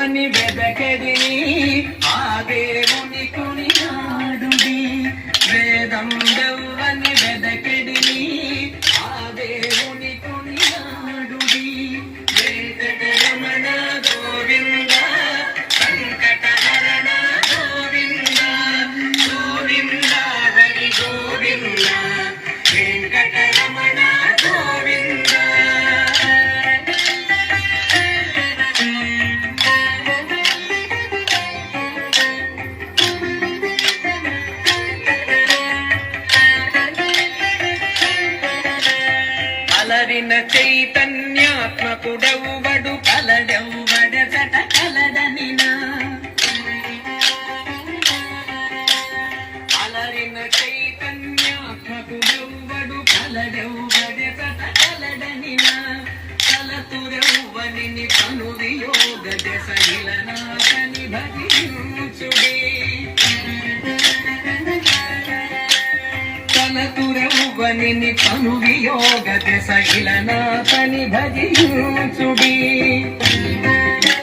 దేవుని వెదకెడిని ఆ దేవుని కొనియాడుడి వేదం దెవ్వని వెదకెడిని ఆ దేవుని కొనియాడుడి వెంకటరమణ గోవింద సంకటహరణ గోవింద గోవింద హరి గోవింద వెంకటరమణ గోవింద. అలరిన చైతన్యాత్మకుడెవ్వడు కలడెవ్వడెసట కలడనినా అలరిన చైతన్యాత్మకుడెవ్వడు కలడెవ్వడెసట కలడనినా కలతురెవ్వనిని కను వియోగ దశయిలనాథని భజించుడే కలతురెవ్వనిని కను వియోగ దశయిలనాథని భజించుడి.